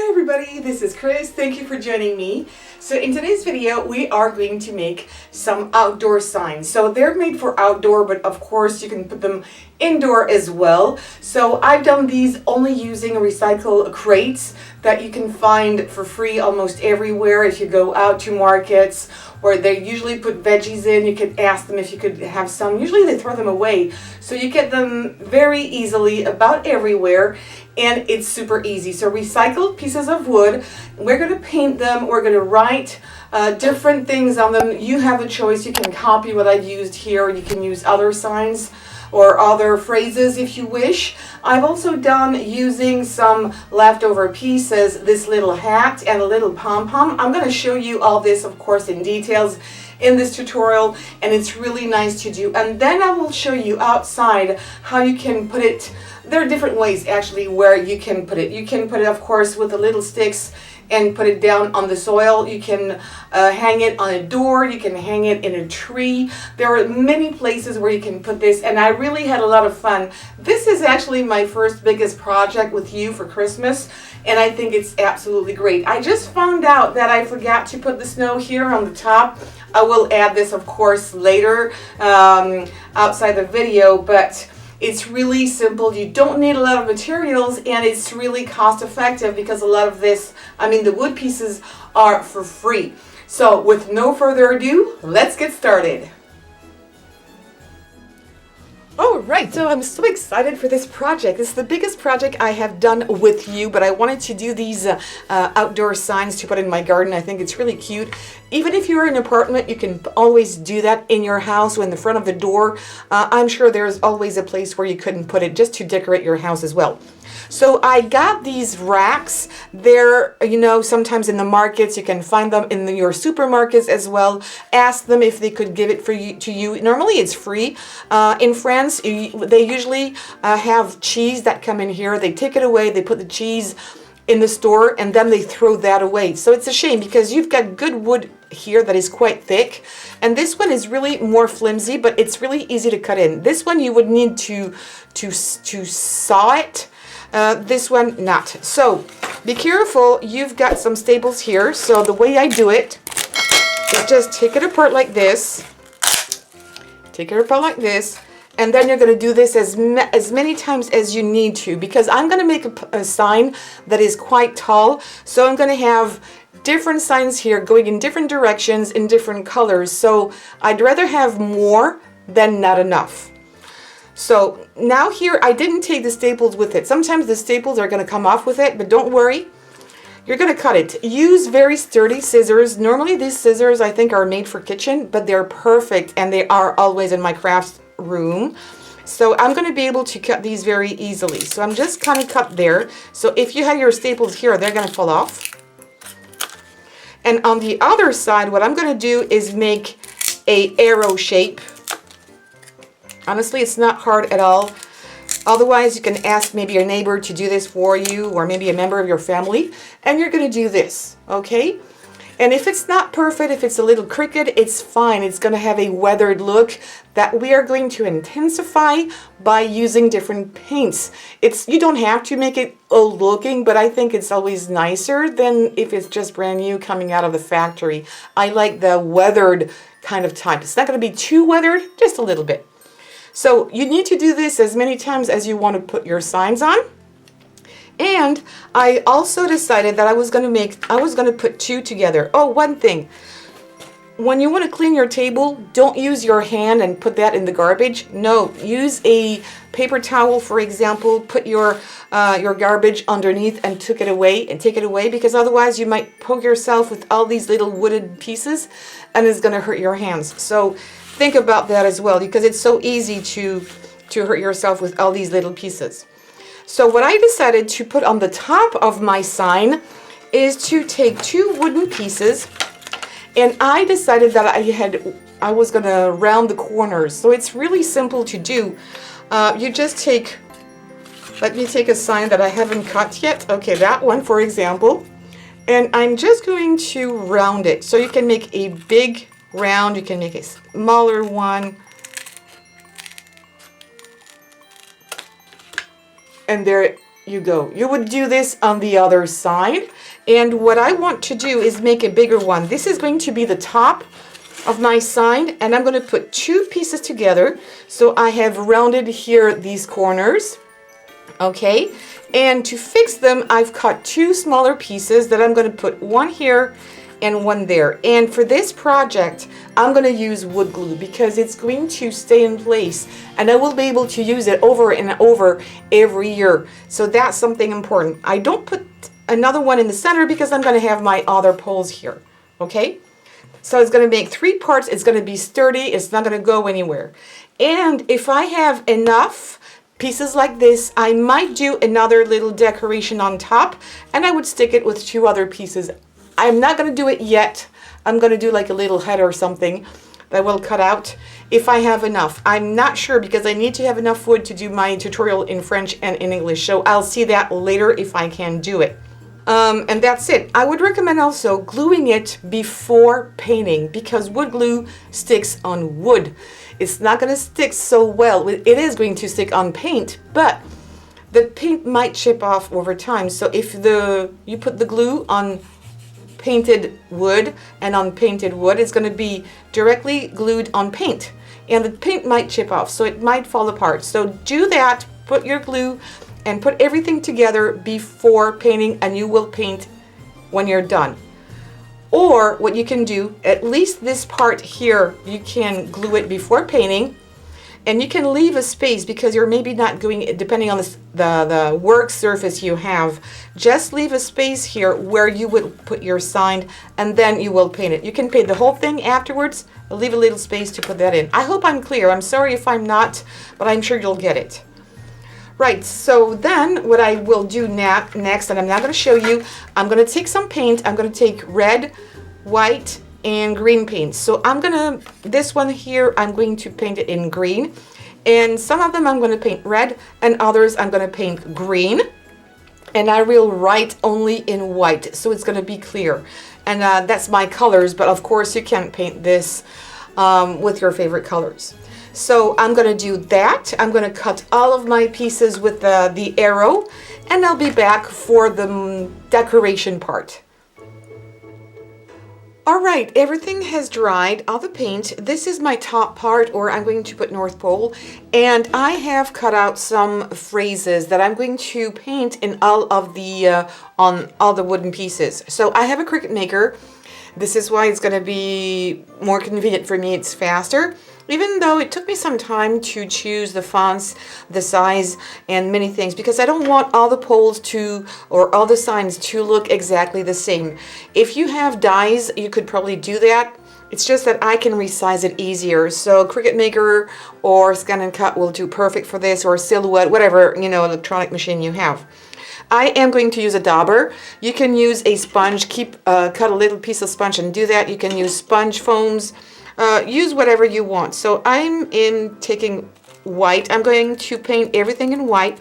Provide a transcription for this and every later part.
Hi everybody, this is Chris. Thank you for joining me. So in today's video, we are going to make some outdoor signs. So they're made for outdoor, but of course you can put them indoor as well. So I've done these only using recycled crates that you can find for free almost everywhere. If you go out to markets where they usually put veggies in, you could ask them if you could have some. Usually they throw them away. So you get them very easily about everywhere. And it's super easy. So recycled pieces of wood, we're going to paint them, we're going to write different things on them. You have a choice. You can copy what I've used here. You can use other signs or other phrases if you wish. I've also done using some leftover pieces, this little hat and a little pom-pom. I'm going to show you all this, of course, in details in this tutorial, and it's really nice to do. And then I will show you outside how you can put it. There are different ways actually where you can put it. You can put it, of course, with the little sticks and put it down on the soil. You can hang it on a door. You can hang it in a tree. There are many places where you can put this, and I really had a lot of fun. This is actually my first biggest project with you for Christmas, and I think it's absolutely great. I just found out that I forgot to put the snow here on the top. I will add this, of course, later outside the video, but it's really simple. You don't need a lot of materials, and it's really cost effective because a lot of this, the wood pieces are for free. So with no further ado, let's get started. All right, so I'm so excited for this project. This is the biggest project I have done with you, but I wanted to do these outdoor signs to put in my garden. I think it's really cute. Even if you're in an apartment, you can always do that in your house or in the front of the door. I'm sure there's always a place where you couldn't put it just to decorate your house as well. So I got these racks. They're, sometimes in the markets. You can find them in your supermarkets as well. Ask them if they could give it to you. Normally it's free. In France, they usually have cheese that come in here. They take it away. They put the cheese in the store, and then they throw that away. So it's a shame because you've got good wood here that is quite thick, and this one is really more flimsy, but it's really easy to cut in. This one you would need to saw it. This one not. So be careful. You've got some staples here. So the way I do it is just take it apart like this. Take it apart like this. And then you're going to do this as many times as you need to, because I'm going to make a sign that is quite tall. So I'm going to have different signs here going in different directions in different colors. So I'd rather have more than not enough. So now here, I didn't take the staples with it. Sometimes the staples are going to come off with it, but don't worry. You're going to cut it. Use very sturdy scissors. Normally these scissors I think are made for kitchen, but they're perfect, and they are always in my crafts room. So I'm going to be able to cut these very easily. So I'm just kind of cut there. So if you had your staples here, they're going to fall off. And on the other side, what I'm going to do is make a arrow shape. Honestly, it's not hard at all. Otherwise, you can ask maybe your neighbor to do this for you, or maybe a member of your family, and you're going to do this, okay? And if it's not perfect, if it's a little crooked, it's fine. It's going to have a weathered look that we are going to intensify by using different paints. You don't have to make it old looking, but I think it's always nicer than if it's just brand new coming out of the factory. I like the weathered kind of type. It's not going to be too weathered, just a little bit. So you need to do this as many times as you want to put your signs on. And I also decided that I was going to put two together. Oh, one thing. When you want to clean your table, don't use your hand and put that in the garbage. No, use a paper towel, for example. Put your garbage underneath and take it away, because otherwise you might poke yourself with all these little wooden pieces, and it's going to hurt your hands. So think about that as well, because it's so easy to hurt yourself with all these little pieces. So what I decided to put on the top of my sign is to take two wooden pieces, and I decided that I was going to round the corners. So it's really simple to do. You just let me take a sign that I haven't cut yet. Okay, that one, for example. And I'm just going to round it. So you can make a big round, you can make a smaller one. And there you go. You would do this on the other side. And what I want to do is make a bigger one. This is going to be the top of my sign, and I'm going to put two pieces together. So I have rounded here these corners. Okay, and to fix them, I've cut two smaller pieces that I'm going to put one here and one there. And for this project, I'm going to use wood glue because it's going to stay in place and I will be able to use it over and over every year. So that's something important. I don't put another one in the center because I'm going to have my other poles here. Okay, so it's going to make three parts. It's going to be sturdy. It's not going to go anywhere. And if I have enough pieces like this, I might do another little decoration on top, and I would stick it with two other pieces. I'm not going to do it yet. I'm going to do like a little head or something that will cut out if I have enough. I'm not sure because I need to have enough wood to do my tutorial in French and in English, so I'll see that later if I can do it. And that's it. I would recommend also gluing it before painting because wood glue sticks on wood. It's not going to stick so well. It is going to stick on paint, but the paint might chip off over time. So if you put the glue on painted wood and on painted wood, it's going to be directly glued on paint and the paint might chip off, so it might fall apart. So do that, put your glue and put everything together before painting, and you will paint when you're done. Or what you can do, at least this part here, you can glue it before painting, and you can leave a space because you're maybe not going, depending on the work surface you have, just leave a space here where you would put your sign and then you will paint it. You can paint the whole thing afterwards, leave a little space to put that in. I hope I'm clear. I'm sorry if I'm not, but I'm sure you'll get it. Right, so then what I will do next, and I'm not going to show you, I'm going to take some paint. I'm going to take red, white, and green paint. So I'm going to, this one here, I'm going to paint it in green. And some of them I'm going to paint red, and others I'm going to paint green. And I will write only in white, so it's going to be clear. And that's my colors, but of course you can paint this with your favorite colors. So I'm going to do that. I'm going to cut all of my pieces with the arrow, and I'll be back for the decoration part. All right, everything has dried, all the paint. This is my top part, or I'm going to put North Pole, and I have cut out some phrases that I'm going to paint in all of the on all the wooden pieces. So I have a Cricut Maker. This is why it's going to be more convenient for me. It's faster. Even though it took me some time to choose the fonts, the size, and many things, because I don't want all the poles to, or all the signs to look exactly the same. If you have dies, you could probably do that. It's just that I can resize it easier. So Cricut Maker or Scan and Cut will do perfect for this, or Silhouette, whatever, you know, electronic machine you have. I am going to use a dauber. You can use a sponge, cut a little piece of sponge and do that. You can use sponge foams. Use whatever you want. So I'm taking white. I'm going to paint everything in white.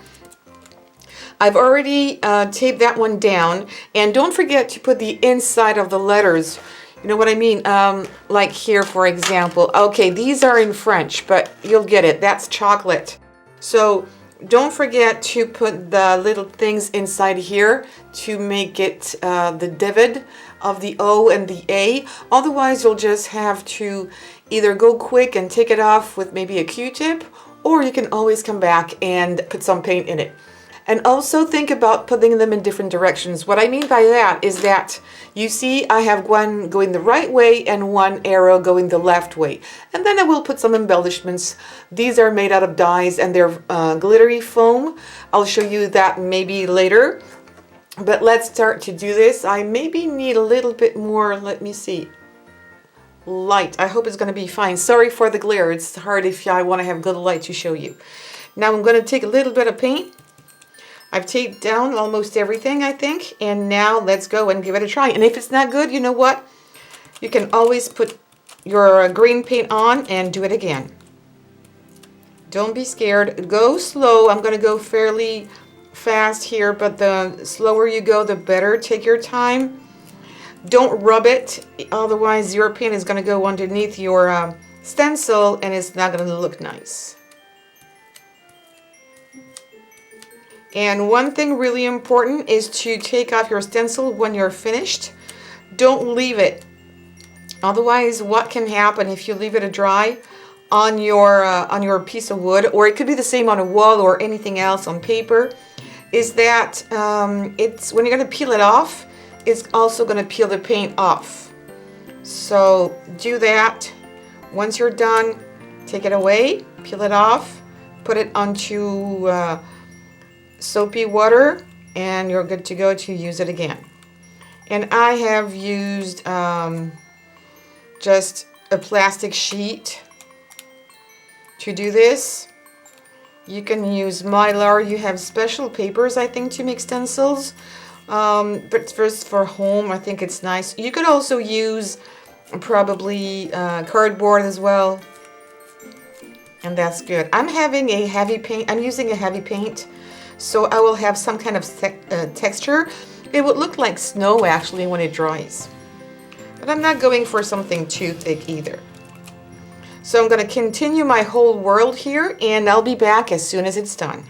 I've already taped that one down. And don't forget to put the inside of the letters. You know what I mean? Like here, for example. Okay, these are in French, but you'll get it. That's chocolate. So don't forget to put the little things inside here to make it the divot of the O and the A. Otherwise, you'll just have to either go quick and take it off with maybe a Q-tip, or you can always come back and put some paint in it. And also think about putting them in different directions. What I mean by that is that you see I have one going the right way and one arrow going the left way. And then I will put some embellishments. These are made out of dies and they're glittery foam. I'll show you that maybe later. But let's start to do this. I maybe need a little bit more, let me see, light. I hope it's going to be fine. Sorry for the glare. It's hard if I want to have good light to show you. Now I'm going to take a little bit of paint. I've taped down almost everything, I think. And now let's go and give it a try. And if it's not good, you know what? You can always put your green paint on and do it again. Don't be scared. Go slow. I'm going to go fairly fast here, but the slower you go, the better. Take your time. Don't rub it, otherwise your paint is going to go underneath your stencil and it's not going to look nice. And one thing really important is to take off your stencil when you're finished. Don't leave it. Otherwise, what can happen if you leave it to dry on your piece of wood, or it could be the same on a wall or anything else on paper, is that it's when you're going to peel it off, it's also going to peel the paint off. So do that. Once you're done, take it away, peel it off, put it onto soapy water, and you're good to go to use it again. And I have used just a plastic sheet to do this. You can use Mylar. You have special papers, I think, to make stencils. But first, for home, I think it's nice. You could also use probably cardboard as well, and that's good. I'm having a heavy paint. I'm using a heavy paint, so I will have some kind of texture. It would look like snow actually when it dries, but I'm not going for something too thick either. So I'm going to continue my whole world here, and I'll be back as soon as it's done.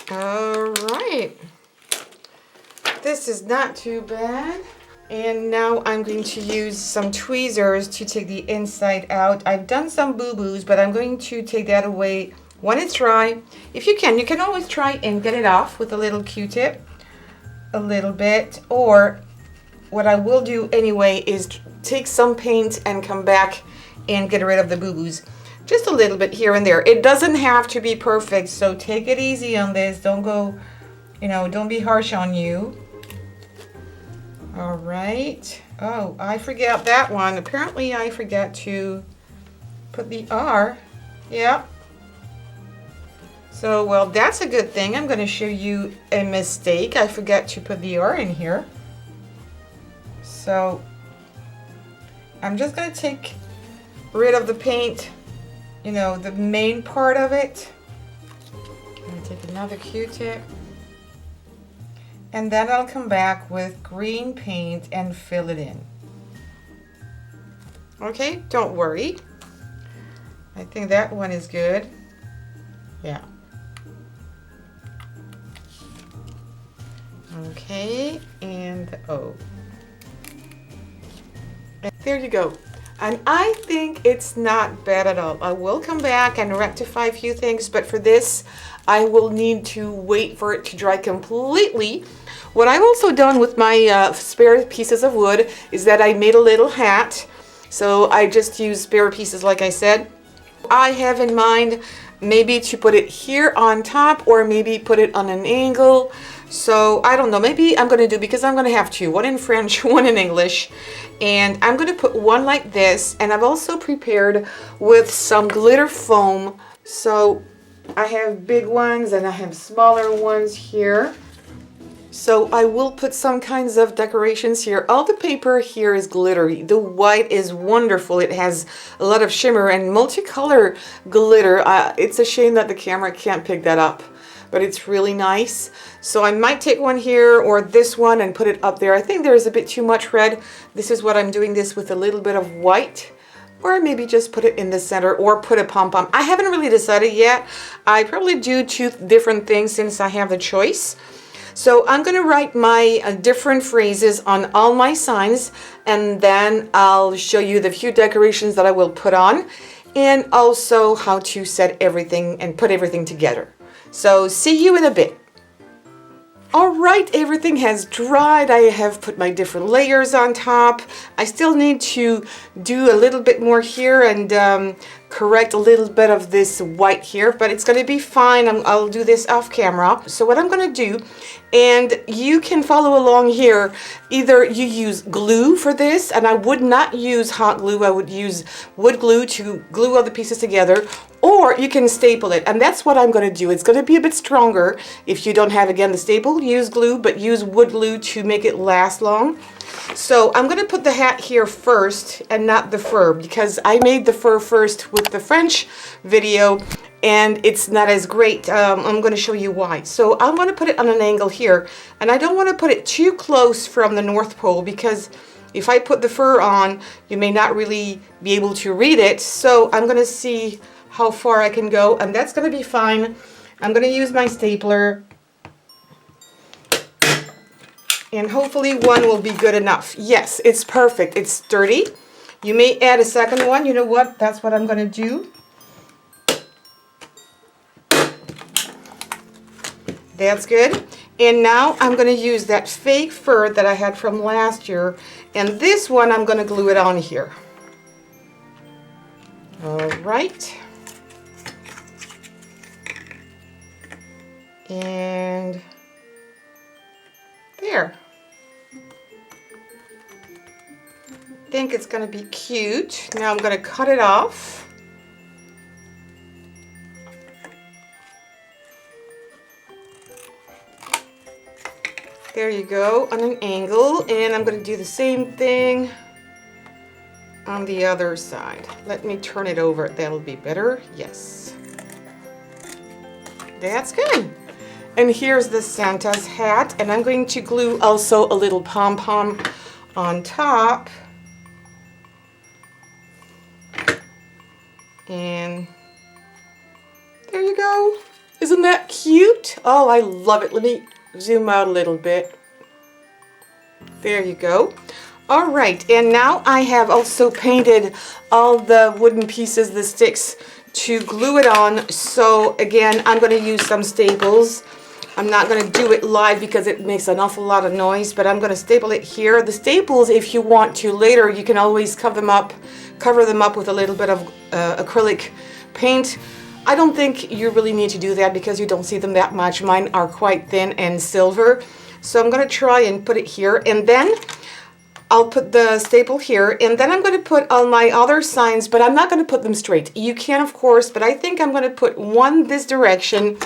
All right, this is not too bad. And now I'm going to use some tweezers to take the inside out. I've done some boo-boos, but I'm going to take that away when it's dry. If you can always try and get it off with a little Q-tip, a little bit, or what I will do anyway is take some paint and come back and get rid of the boo-boos. Just a little bit here and there. It doesn't have to be perfect, so take it easy on this. Don't go, don't be harsh on you. All right. Oh, I forgot that one. Apparently I forgot to put the R. Yep. So, well, that's a good thing. I'm going to show you a mistake. I forgot to put the R in here. So I'm just going to take rid of the paint, the main part of it. I'm going to take another Q-tip. And then I'll come back with green paint and fill it in. Okay, don't worry. I think that one is good. Yeah. Okay, and the O. There you go. And I think it's not bad at all. I will come back and rectify a few things, but for this, I will need to wait for it to dry completely. What I've also done with my spare pieces of wood is that I made a little hat. So I just use spare pieces, like I said. I have in mind maybe to put it here on top, or maybe put it on an angle. So I don't know, maybe I'm gonna do, because I'm gonna have two, one in French, one in English. And I'm gonna put one like this, and I've also prepared with some glitter foam. So I have big ones and I have smaller ones here. So I will put some kinds of decorations here. All the paper here is glittery. The white is wonderful. It has a lot of shimmer and multicolor glitter. It's a shame that the camera can't pick that up, but it's really nice. So I might take one here or this one and put it up there. I think there's a bit too much red. This is what I'm doing this with, a little bit of white. Or maybe just put it in the center, or put a pom-pom. I haven't really decided yet. I probably do two different things since I have the choice. So I'm going to write my different phrases on all my signs, and then I'll show you the few decorations that I will put on, and also how to set everything and put everything together. So see you in a bit. All right, everything has dried. I have put my different layers on top. I still need to do a little bit more here and correct a little bit of this white here, but it's going to be fine. I'll do this off camera. So what I'm going to do, and you can follow along here, either you use glue for this, and I would not use hot glue. I would use wood glue to glue all the pieces together, or you can staple it, and that's what I'm going to do. It's going to be a bit stronger. If you don't have, again, the staple, use glue, but use wood glue to make it last long. So I'm going to put the hat here first and not the fur, because I made the fur first with the French video and it's not as great. I'm going to show you why. So I'm going to put it on an angle here, and I don't want to put it too close from the North Pole, because if I put the fur on, you may not really be able to read it. So I'm gonna see how far I can go, and that's gonna be fine. I'm gonna use my stapler, and hopefully one will be good enough. Yes, it's perfect. It's sturdy. You may add a second one. You know what? That's what I'm gonna do. That's good. And now I'm gonna use that fake fur that I had from last year, and this one I'm gonna glue it on here. All right. And there. I think it's gonna be cute. Now I'm gonna cut it off. There you go, on an angle, and I'm gonna do the same thing on the other side. Let me turn it over, that'll be better, yes. That's good. And here's the Santa's hat, and I'm going to glue also a little pom-pom on top. And there you go. Isn't that cute? Oh, I love it. Let me zoom out a little bit. There you go. All right, and now I have also painted all the wooden pieces, the sticks, to glue it on. So again, I'm going to use some staples. I'm not going to do it live because it makes an awful lot of noise, but I'm going to staple it here. The staples, if you want to later, you can always cover them up with a little bit of acrylic paint. I don't think you really need to do that because you don't see them that much. Mine are quite thin and silver. So I'm going to try and put it here, and then I'll put the staple here, and then I'm going to put all my other signs, but I'm not going to put them straight. You can, of course, but I think I'm going to put one this direction.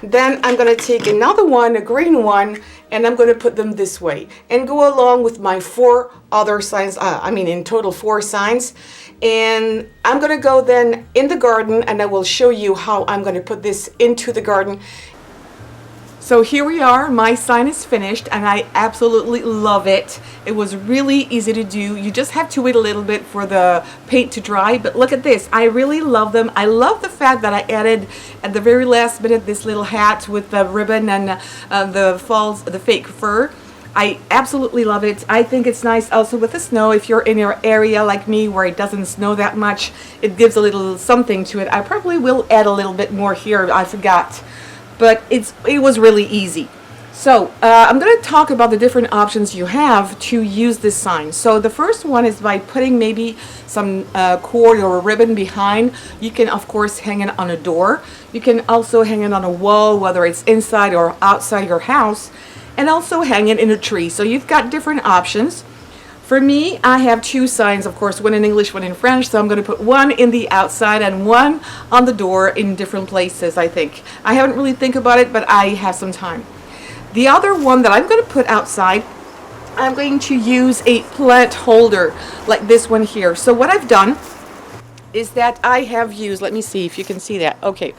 Then I'm going to take another one, a green one, and I'm going to put them this way and go along with my 4 other signs. In total 4 signs. And I'm going to go then in the garden, and I will show you how I'm going to put this into the garden. So here we are, my sign is finished, and I absolutely love it. It was really easy to do. You just have to wait a little bit for the paint to dry, but look at this. I really love them. I love the fact that I added at the very last minute this little hat with the ribbon and the fake fur. I absolutely love it. I think it's nice also with the snow. If you're in your area like me where it doesn't snow that much, it gives a little something to it. I probably will add a little bit more here. I forgot. But it was really easy. So I'm going to talk about the different options you have to use this sign. So the first one is by putting maybe some cord or a ribbon behind. You can of course hang it on a door. You can also hang it on a wall, whether it's inside or outside your house, and also hang it in a tree. So you've got different options. For me, I have 2 signs, of course, one in English, one in French, so I'm going to put one in the outside and one on the door in different places, I think. I haven't really think about it, but I have some time. The other one that I'm going to put outside, I'm going to use a plant holder like this one here. So what I've done is that I have used, let me see if you can see that. Okay,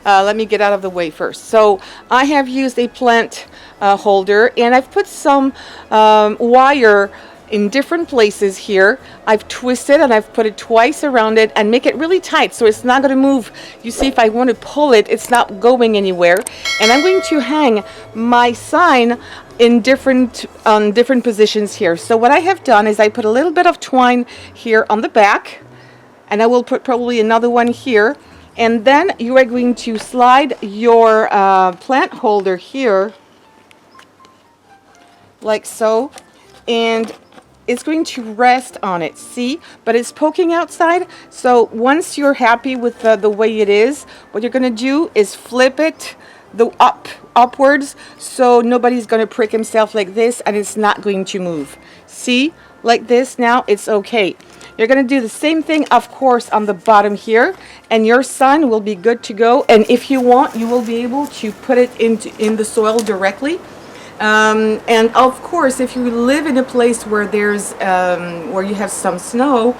let me get out of the way first. So I have used a plant holder, and I've put some wire in different places here. I've twisted and I've put it twice around it and make it really tight so it's not going to move. You see, if I want to pull it, it's not going anywhere. And I'm going to hang my sign in different positions here. So what I have done is I put a little bit of twine here on the back, and I will put probably another one here. And then you are going to slide your plant holder here like so, and it's going to rest on it, see, but it's poking outside. So once you're happy with the way it is, what you're going to do is flip it upwards, so nobody's going to prick himself like this, and it's not going to move. See, like this. Now it's okay. You're going to do the same thing, of course, on the bottom here, and your sign will be good to go. And if you want, you will be able to put it in the soil directly. And of course, if you live in a place where there's where you have some snow,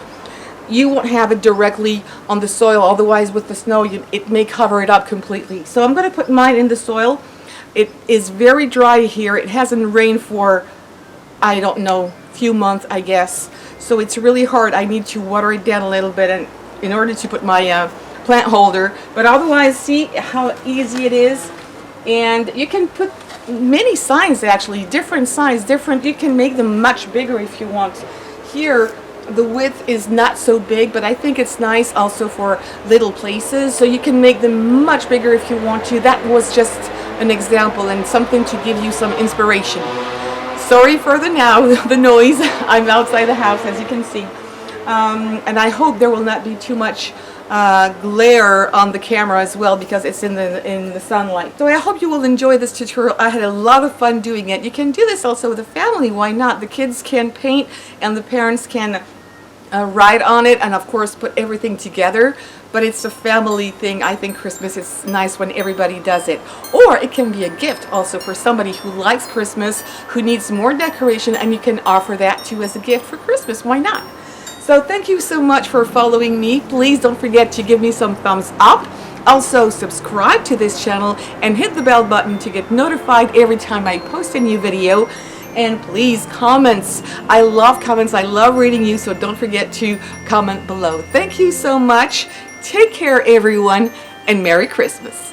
you won't have it directly on the soil. Otherwise, with the snow, it may cover it up completely. So I'm going to put mine in the soil. It is very dry here. It hasn't rained for, I don't know, few months, I guess. So it's really hard. I need to water it down a little bit and in order to put my plant holder. But otherwise, see how easy it is. And you can put many signs, actually, different size, different. You can make them much bigger if you want. Here, the width is not so big, but I think it's nice also for little places. So you can make them much bigger if you want to. That was just an example and something to give you some inspiration. Sorry for the noise. I'm outside the house, as you can see. And I hope there will not be too much glare on the camera as well, because it's in the sunlight. So I hope you will enjoy this tutorial. I had a lot of fun doing it. You can do this also with a family. Why not? The kids can paint and the parents can write on it and of course put everything together. But it's a family thing. I think Christmas is nice when everybody does it. Or it can be a gift also for somebody who likes Christmas, who needs more decoration, and you can offer that too as a gift for Christmas. Why not? So thank you so much for following me. Please don't forget to give me some thumbs up. Also subscribe to this channel and hit the bell button to get notified every time I post a new video. And please, comments. I love comments. I love reading you, so don't forget to comment below. Thank you so much. Take care, everyone, and Merry Christmas.